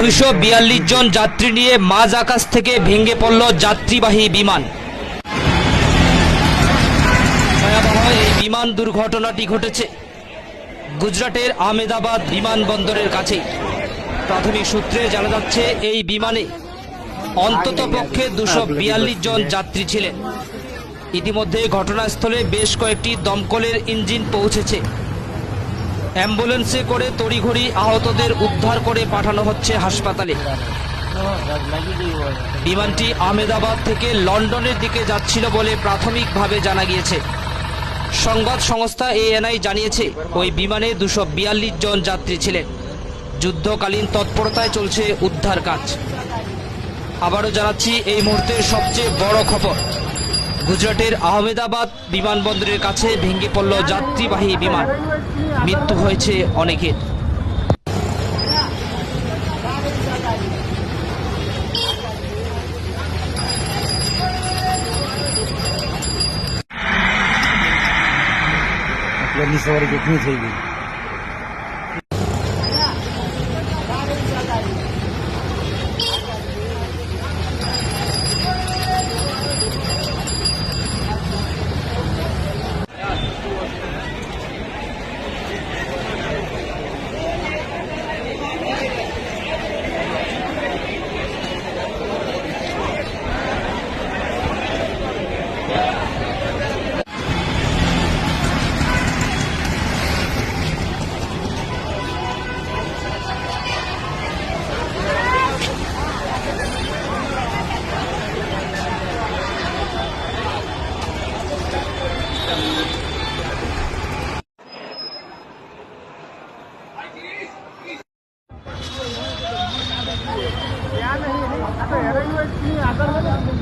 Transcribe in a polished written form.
242 জন যাত্রী নিয়ে মাঝ আকাশ থেকে ভেঙে পড়ল যাত্রীবাহী বিমান। ভয়াবহ এই বিমান দুর্ঘটনাটি ঘটেছে গুজরাটের আহমেদাবাদ বিমানবন্দরের কাছে। প্রাথমিক সূত্রে জানা যাচ্ছে এই বিমানে অন্ততপক্ষে 242 জন যাত্রী ছিলেন। ইতিমধ্যে ঘটনাস্থলে বেশ কয়েকটি দমকলের ইঞ্জিন পৌঁছেছে। অ্যাম্বুলেন্সে করে তড়িঘড়ি আহতদের উদ্ধার করে পাঠানো হচ্ছে হাসপাতালে। বিমানটি আহমেদাবাদ থেকে লন্ডনের দিকে যাচ্ছিল বলে প্রাথমিকভাবে জানা গিয়েছে। সংবাদ সংস্থা ANI জানিয়েছে ওই বিমানে 242 জন যাত্রী ছিলেন। যুদ্ধকালীন তৎপরতায় চলছে উদ্ধার কাজ। আবারও জানাচ্ছি এই মুহূর্তের সবচেয়ে বড় খবর, গুজরাটের আহমেদাবাদ বিমানবন্দরের কাছে ভেঙে পড়ল যাত্রীবাহী বিমান। মৃত্যু হয়েছে অনেকের। सवारी कितनी थी? क्या नहीं, तो